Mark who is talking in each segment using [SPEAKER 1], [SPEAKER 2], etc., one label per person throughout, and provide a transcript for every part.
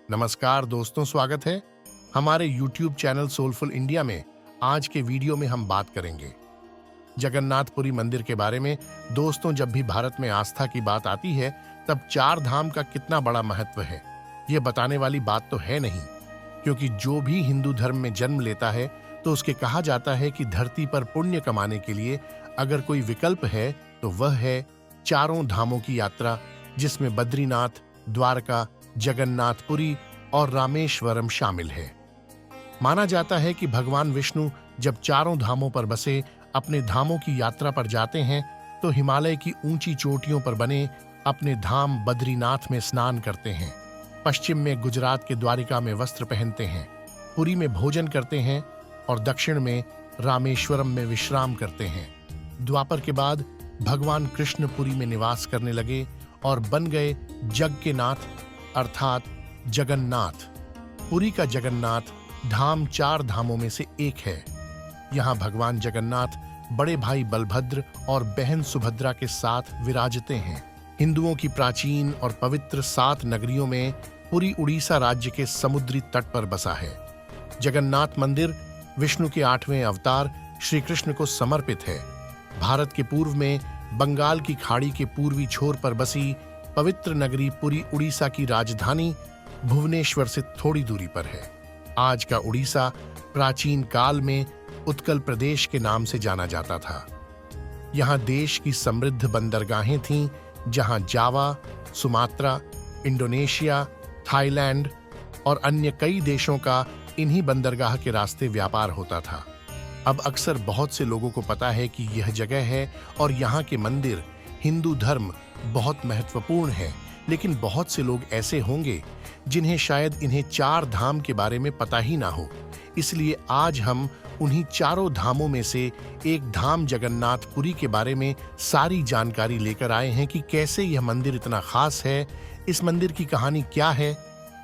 [SPEAKER 1] नमस्कार दोस्तों, स्वागत है हमारे YouTube चैनल सोलफुल इंडिया में। आज के वीडियो में हम बात करेंगे जगन्नाथपुरी मंदिर के बारे में। दोस्तों, जब भी भारत में आस्था की बात आती है तब चार धाम का कितना बड़ा महत्व है ये बताने वाली बात तो है नहीं, क्योंकि जो भी हिंदू धर्म में जन्म लेता है तो उसके कहा जाता है कि धरती पर पुण्य कमाने के लिए अगर कोई विकल्प है तो वह है चारों धामों की यात्रा, जिसमें बद्रीनाथ, द्वारका, जगन्नाथपुरी और रामेश्वरम शामिल है। माना जाता है कि भगवान विष्णु जब चारों धामों पर बसे अपने धामों की यात्रा पर जाते हैं तो हिमालय की ऊंची चोटियों पर बने अपने धाम बद्रीनाथ में स्नान करते हैं, पश्चिम में गुजरात के द्वारिका में वस्त्र पहनते हैं, पुरी में भोजन करते हैं और दक्षिण में रामेश्वरम में विश्राम करते हैं। द्वापर के बाद भगवान कृष्ण पुरी में निवास करने लगे और बन गए जग के नाथ अर्थात जगन्नाथ। पुरी का जगन्नाथ धाम चार धामों में से एक है। यहाँ भगवान जगन्नाथ बड़े भाई बलभद्र और बहन सुभद्रा के साथ विराजते हैं। हिंदुओं की प्राचीन और पवित्र 7 नगरियों में पुरी उड़ीसा राज्य के समुद्री तट पर बसा है। जगन्नाथ मंदिर विष्णु के 8वें अवतार श्री कृष्ण को समर्पित है। भारत के पूर्व में बंगाल की खाड़ी के पूर्वी छोर पर बसी पवित्र नगरी पुरी उड़ीसा की राजधानी भुवनेश्वर से थोड़ी दूरी पर है। आज का उड़ीसा प्राचीन काल में उत्कल प्रदेश के नाम से जाना जाता था। यहाँ देश की समृद्ध बंदरगाहें थीं, जहाँ जावा, सुमात्रा, इंडोनेशिया, थाईलैंड और अन्य कई देशों का इन्हीं बंदरगाह के रास्ते व्यापार होता था। अब अक्सर बहुत से लोगों को पता है कि यह जगह है और यहाँ के मंदिर हिंदू धर्म बहुत महत्वपूर्ण है, लेकिन बहुत से लोग ऐसे होंगे जिन्हें शायद इन्हें चार धाम के बारे में पता ही ना हो। इसलिए आज हम उन्हीं चारों धामों में से एक धाम जगन्नाथपुरी के बारे में सारी जानकारी लेकर आए हैं कि कैसे यह मंदिर इतना खास है, इस मंदिर की कहानी क्या है।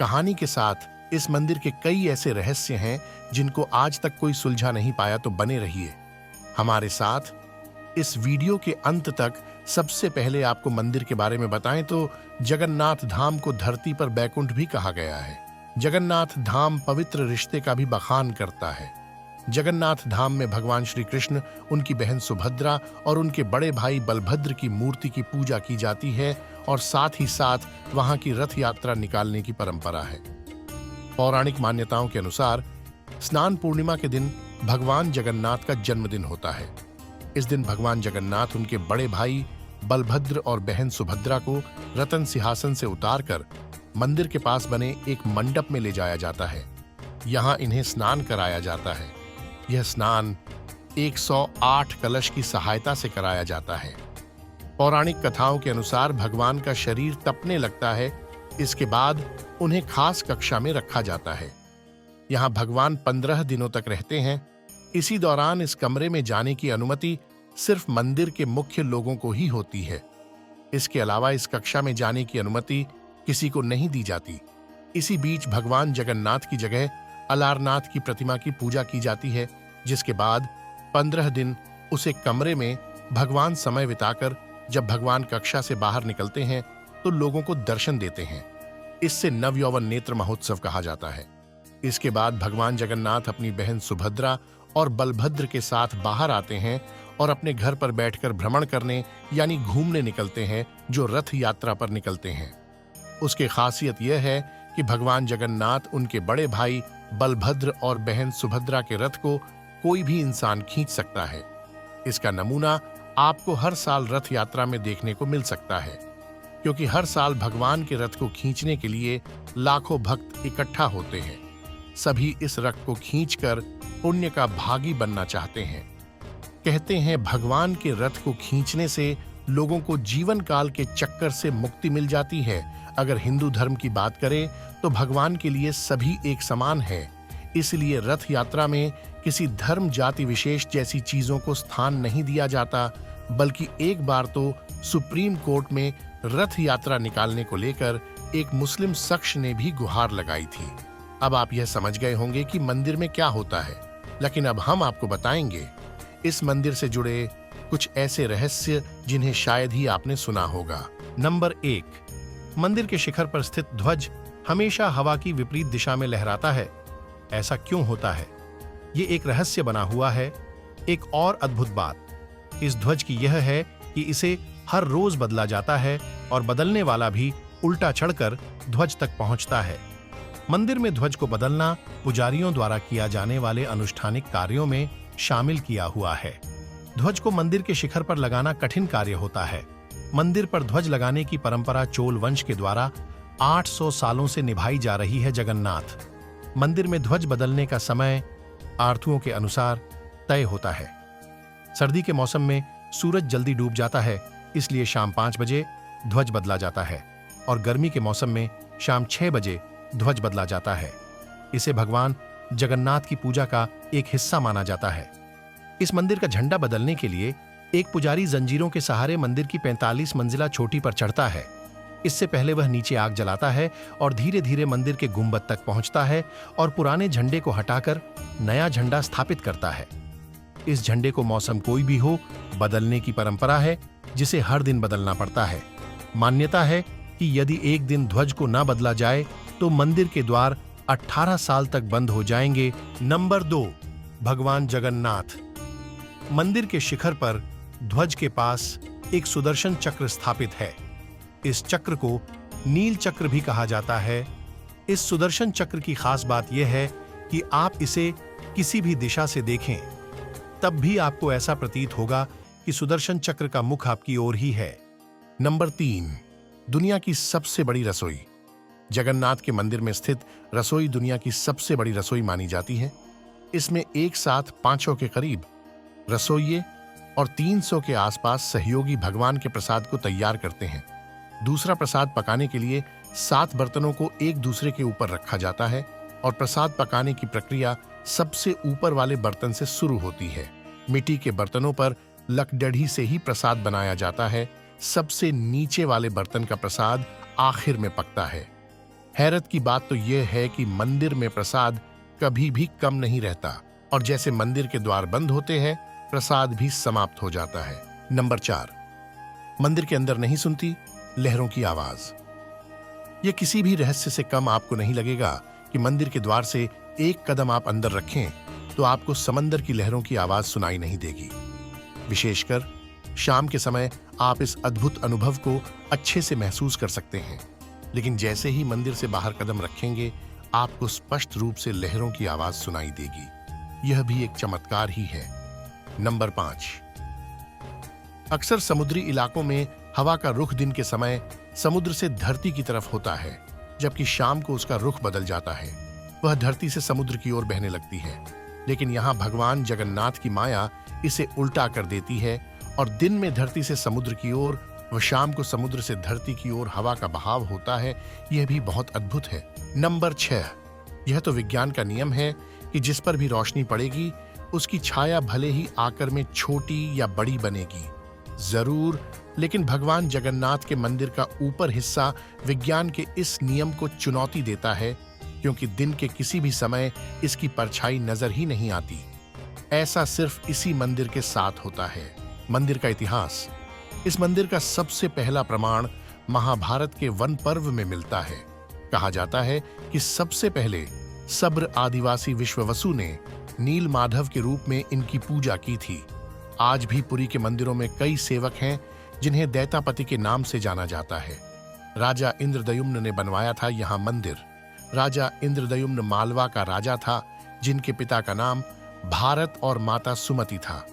[SPEAKER 1] कहानी के साथ इस मंदिर के कई ऐसे रहस्य हैं जिनको आज तक कोई सुलझा नहीं पाया, तो बने रहिए हमारे साथ इस वीडियो के अंत तक। सबसे पहले आपको मंदिर के बारे में बताएं तो जगन्नाथ धाम को धरती पर बैकुंठ भी कहा गया है। जगन्नाथ धाम पवित्र रिश्ते का भी बखान करता है। जगन्नाथ धाम में भगवान श्री कृष्ण, उनकी बहन सुभद्रा और उनके बड़े भाई बलभद्र की मूर्ति की पूजा की जाती है और साथ ही साथ वहां की रथ यात्रा निकालने की परंपरा है। पौराणिक मान्यताओं के अनुसार स्नान पूर्णिमा के दिन भगवान जगन्नाथ का जन्मदिन होता है। इस दिन भगवान जगन्नाथ उनके बड़े भाई बलभद्र और बहन सुभद्रा को रतन सिंहासन से उतारकर मंदिर के पास बने एक मंडप में ले जाया जाता है। यहाँ इन्हें स्नान कराया जाता है। यह स्नान 108 कलश की सहायता से कराया जाता है। पौराणिक कथाओं के अनुसार भगवान का शरीर तपने लगता है। इसके बाद उन्हें खास कक्षा में रखा जाता है। यहाँ भगवान 15 दिनों तक रहते हैं। इसी दौरान इस कमरे में जाने की अनुमति सिर्फ मंदिर के मुख्य लोगों को ही होती है। इसके अलावा इस कक्षा में जाने की अनुमति किसी को नहीं दी जाती। इसी बीच भगवान जगन्नाथ की जगह अलारनाथ की प्रतिमा की पूजा की जाती है, जिसके बाद 15 दिन उसे कमरे में भगवान समय बिताकर जब भगवान कक्षा से बाहर निकलते हैं तो लोगों को दर्शन देते हैं। इससे नवयौवन नेत्र महोत्सव कहा जाता है। इसके बाद भगवान जगन्नाथ अपनी बहन सुभद्रा और बलभद्र के साथ बाहर आते हैं और अपने घर पर बैठकर भ्रमण करने यानी घूमने निकलते हैं, जो रथ यात्रा पर निकलते हैं। उसकी खासियत यह है कि भगवान जगन्नाथ, उनके बड़े भाई बलभद्र और बहन सुभद्रा के रथ को कोई भी इंसान खींच सकता है। इसका नमूना आपको हर साल रथ यात्रा में देखने को मिल सकता है, क्योंकि हर साल भगवान के रथ को खींचने के लिए लाखों भक्त इकट्ठा होते हैं। सभी इस रथ को खींचकर पुण्य का भागी बनना चाहते हैं। कहते हैं भगवान के रथ को खींचने से लोगों को जीवन काल के चक्कर से मुक्ति मिल जाती है। अगर हिंदू धर्म की बात करें तो भगवान के लिए सभी एक समान है। इसलिए रथ यात्रा में किसी धर्म जाति विशेष जैसी चीजों को स्थान नहीं दिया जाता, बल्कि एक बार तो सुप्रीम कोर्ट में रथ यात्रा निकालने को लेकर एक मुस्लिम शख्स ने भी गुहार लगाई थी। अब आप यह समझ गए होंगे कि मंदिर में क्या होता है, लेकिन अब हम आपको बताएंगे इस मंदिर से जुड़े कुछ ऐसे रहस्य जिन्हें शायद ही आपने सुना होगा। नंबर 1, मंदिर के शिखर पर स्थित ध्वज हमेशा हवा की विपरीत दिशा में लहराता है। ऐसा क्यों होता है? ये एक रहस्य बना हुआ है। एक और अद्भुत बात इस ध्वज की यह है कि इसे हर रोज बदला जाता है और बदलने वाला भी उल्टा चढ़कर ध्वज तक पहुंचता है। मंदिर में ध्वज को बदलना पुजारियों द्वारा किया जाने वाले अनुष्ठानिक कार्यों में शामिल किया हुआ है। ध्वज को मंदिर के शिखर पर लगाना कठिन कार्य होता है। मंदिर पर ध्वज लगाने की परंपरा चोल वंश के द्वारा 800 सालों से निभाई जा रही है। जगन्नाथ मंदिर में ध्वज बदलने का समय आरथुओं के अनुसार तय होता है। सर्दी के मौसम में सूरज जल्दी डूब जाता है, इसलिए शाम 5 बजे ध्वज बदला जाता है और गर्मी के मौसम में शाम 6 बजे ध्वज बदला जाता है। इसे भगवान जगन्नाथ की पूजा का एक हिस्सा माना जाता है। इस मंदिर का झंडा बदलने के लिए एक पुजारी जंजीरों के सहारे मंदिर की 45 मंजिला चोटी पर चढ़ता है। इससे पहले वह नीचे आग जलाता है और धीरे धीरे मंदिर के गुंबद तक पहुंचता है और पुराने झंडे को हटाकर नया झंडा स्थापित करता है। इस झंडे को मौसम कोई भी हो बदलने की परंपरा है, जिसे हर दिन बदलना पड़ता है। मान्यता है कि यदि एक दिन ध्वज को न बदला जाए तो मंदिर के द्वार 18 साल तक बंद हो जाएंगे। नंबर 2, भगवान जगन्नाथ। मंदिर के शिखर पर ध्वज के पास एक सुदर्शन चक्र स्थापित है। इस चक्र को नील चक्र भी कहा जाता है। इस सुदर्शन चक्र की खास बात यह है कि आप इसे किसी भी दिशा से देखें, तब भी आपको ऐसा प्रतीत होगा कि सुदर्शन चक्र का मुख आपकी ओर ही है। नंबर 3, दुनिया की सबसे बड़ी रसोई। जगन्नाथ के मंदिर में स्थित रसोई दुनिया की सबसे बड़ी रसोई मानी जाती है। इसमें एक साथ 500 के करीब रसोइये और 300 के आसपास सहयोगी भगवान के प्रसाद को तैयार करते हैं। दूसरा प्रसाद पकाने के लिए 7 बर्तनों को एक दूसरे के ऊपर रखा जाता है और प्रसाद पकाने की प्रक्रिया सबसे ऊपर वाले बर्तन से शुरू होती है। मिट्टी के बर्तनों पर लकड़ही से ही प्रसाद बनाया जाता है। सबसे नीचे वाले बर्तन का प्रसाद आखिर में पकता है। हैरत की बात तो यह है कि मंदिर में प्रसाद कभी भी कम नहीं रहता और जैसे मंदिर के द्वार बंद होते हैं, प्रसाद भी समाप्त हो जाता है। नंबर 4, मंदिर के अंदर नहीं सुनती लहरों की आवाज। यह किसी भी रहस्य से कम आपको नहीं लगेगा कि मंदिर के द्वार से एक कदम आप अंदर रखें तो आपको समंदर की लहरों की आवाज सुनाई नहीं देगी। विशेषकर शाम के समय आप इस अद्भुत अनुभव को अच्छे से महसूस कर सकते हैं। लेकिन जैसे ही मंदिर से बाहर कदम रखेंगे, आपको स्पष्ट रूप से लहरों की आवाज सुनाई देगी। यह भी एक चमत्कार ही है। नंबर 5, अक्सर समुद्री इलाकों में हवा का रुख दिन के समय समुद्र से धरती की तरफ होता है, जबकि शाम को उसका रुख बदल जाता है। वह धरती से समुद्र की ओर बहने लगती है। लेकिन यहाँ भगवान जगन्नाथ की माया इसे उल्टा कर देती है और दिन में धरती से समुद्र की ओर व शाम को समुद्र से धरती की ओर हवा का बहाव होता है। यह भी बहुत अद्भुत है। नंबर 6, यह तो विज्ञान का नियम है कि जिस पर भी रोशनी पड़ेगी उसकी छाया भले ही आकार में छोटी या बड़ी बनेगी, जरूर, लेकिन भगवान जगन्नाथ के मंदिर का ऊपर हिस्सा विज्ञान के इस नियम को चुनौती देता है, क्योंकि दिन के किसी भी समय इसकी परछाई नजर ही नहीं आती। ऐसा सिर्फ इसी मंदिर के साथ होता है। मंदिर का इतिहास। इस मंदिर का सबसे पहला प्रमाण महाभारत के वन पर्व में मिलता है। कहा जाता है कि सबसे पहले सब्र आदिवासी विश्ववसु ने नील माधव के रूप में इनकी पूजा की थी। आज भी पुरी के मंदिरों में कई सेवक हैं जिन्हें दैतापति के नाम से जाना जाता है। राजा इंद्रद्युम्न ने बनवाया था यहाँ मंदिर। राजा इंद्रद्युम्न मालवा का राजा था, जिनके पिता का नाम भारत और माता सुमति था।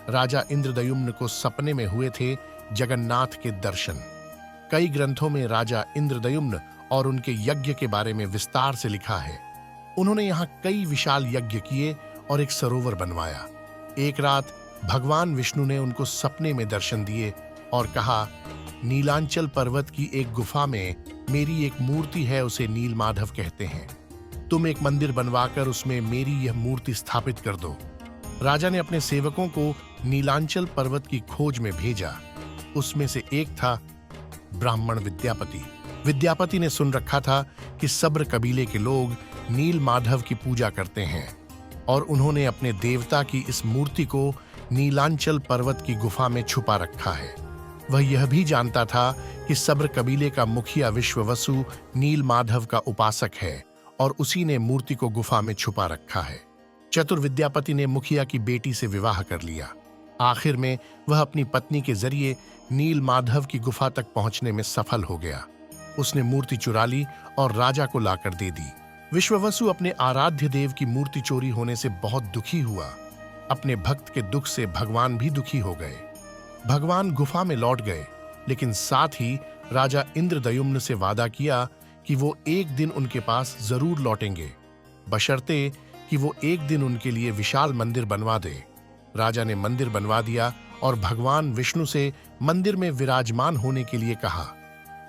[SPEAKER 1] राजा इंद्रद्युम्न को सपने में हुए थे जगन्नाथ के दर्शन। कई ग्रंथों में राजा इंद्रद्युम्न और उनके यज्ञ के बारे में विस्तार से लिखा है। उन्होंने यहाँ कई विशाल यज्ञ किए और एक सरोवर बनवाया। एक रात भगवान विष्णु ने उनको सपने में दर्शन दिए और कहा, नीलांचल पर्वत की एक गुफा में मेरी एक मूर्ति है, उसे नील माधव कहते हैं। तुम एक मंदिर बनवाकर उसमें मेरी यह मूर्ति स्थापित कर दो। राजा ने अपने सेवकों को नीलांचल पर्वत की खोज में भेजा। उसमें से एक था ब्राह्मण विद्यापति। विद्यापति ने सुन रखा था कि सब्र कबीले के लोग नील माधव की पूजा करते हैं और उन्होंने अपने देवता की इस मूर्ति को नीलांचल पर्वत की गुफा में छुपा रखा है। वह यह भी जानता था कि सब्र कबीले का मुखिया विश्ववसु नील माधव का उपासक है और उसी ने मूर्ति को गुफा में छुपा रखा है। चतुर विद्यापति ने मुखिया की बेटी से विवाह कर लिया। आखिर में वह अपनी पत्नी के जरिए नील माधव की गुफा तक पहुंचने में सफल हो गया। उसने मूर्ति चुरा ली और राजा को लाकर दे दी। विश्ववसु अपने आराध्य देव की मूर्ति चोरी होने से बहुत दुखी हुआ। अपने भक्त के दुख से भगवान भी दुखी हो गए। भगवान गुफा में लौट गए, लेकिन साथ ही राजा इंद्रदयुम्न से वादा किया कि वो एक दिन उनके पास जरूर लौटेंगे, बशर्ते कि वो एक दिन उनके लिए विशाल मंदिर बनवा दे। राजा ने मंदिर बनवा दिया और भगवान विष्णु से मंदिर में विराजमान होने के लिए कहा।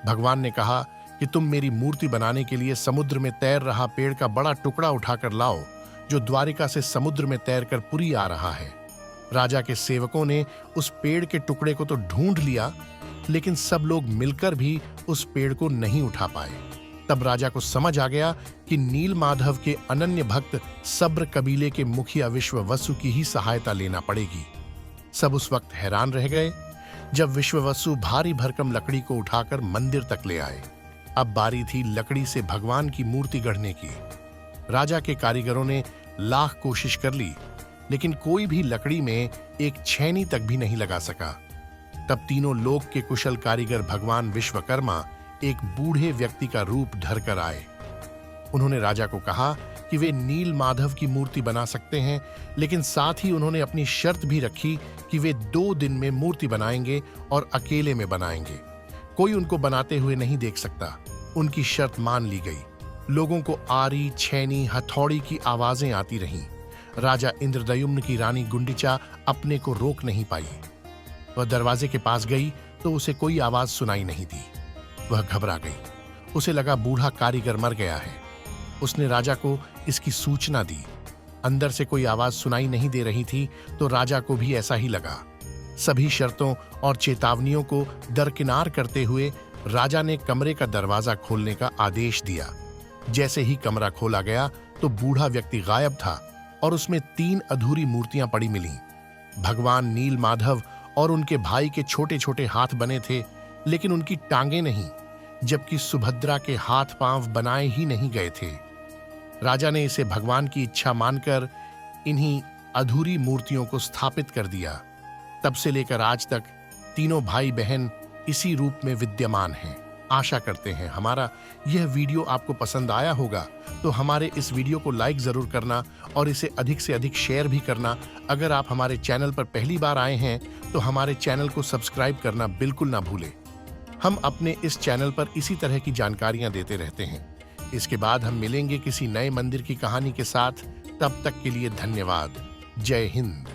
[SPEAKER 1] भगवान ने कहा कि तुम मेरी मूर्ति बनाने के लिए समुद्र में तैर रहा पेड़ का बड़ा टुकड़ा उठाकर लाओ, जो द्वारिका से समुद्र में तैरकर पुरी आ रहा है। राजा के सेवकों ने उस पेड़ के टुकड़े को तो ढूंढ लिया, लेकिन सब लोग मिलकर भी उस पेड़ को नहीं उठा पाए। तब राजा को समझ आ गया कि नील माधव के अनन्य भक्त सब्र कबीले के मुखिया विश्ववसु की ही सहायता लेना पड़ेगी। सब उस वक्त हैरान रह गए जब विश्ववसु भारी भरकम लकड़ी को उठाकर मंदिर तक ले आए। अब बारी थी लकड़ी से भगवान की मूर्ति गढ़ने की। राजा के कारीगरों ने लाख कोशिश कर ली, लेकिन कोई भी लकड़ी में एक छेनी तक भी नहीं लगा सका। तब तीनों लोक के कुशल कारीगर भगवान विश्वकर्मा एक बूढ़े व्यक्ति का रूप धरकर आए। उन्होंने राजा को कहा कि वे नील माधव की मूर्ति बना सकते हैं, लेकिन साथ ही उन्होंने अपनी शर्त भी रखी कि वे 2 दिन में मूर्ति बनाएंगे और अकेले में बनाएंगे। कोई उनको बनाते हुए नहीं देख सकता। उनकी शर्त मान ली गई। लोगों को आरी, छेनी, हथौड़ी की आवाजें आती रहीं। राजा इंद्रदयुम्न की रानी गुंडिचा अपने को रोक नहीं पाई। वह दरवाजे के पास गई तो उसे कोई आवाज सुनाई नहीं दी। वह घबरा गई। उसे लगा बूढ़ा कारीगर मर गया है। उसने राजा को इसकी सूचना दी। अंदर से कोई आवाज सुनाई नहीं दे रही थी, तो राजा को भी ऐसा ही लगा। सभी शर्तों और चेतावनियों को दरकिनार करते हुए राजा ने कमरे का दरवाजा खोलने का आदेश दिया। जैसे ही कमरा खोला गया तो बूढ़ा व्यक्ति गायब था और उसमें 3 अधूरी मूर्तियां पड़ी मिलीं। भगवान नील माधव और उनके भाई के छोटे छोटे हाथ बने थे, लेकिन उनकी टांगें नहीं, जबकि सुभद्रा के हाथ पांव बनाए ही नहीं गए थे। राजा ने इसे भगवान की इच्छा मानकर इन्हीं अधूरी मूर्तियों को स्थापित कर दिया। तब से लेकर आज तक तीनों भाई बहन इसी रूप में विद्यमान हैं। आशा करते हैं हमारा यह वीडियो आपको पसंद आया होगा, तो हमारे इस वीडियो को लाइक जरूर करना और इसे अधिक से अधिक शेयर भी करना। अगर आप हमारे चैनल पर पहली बार आए हैं तो हमारे चैनल को सब्सक्राइब करना बिल्कुल ना भूलें। हम अपने इस चैनल पर इसी तरह की जानकारियां देते रहते हैं। इसके बाद हम मिलेंगे किसी नए मंदिर की कहानी के साथ। तब तक के लिए धन्यवाद। जय हिंद।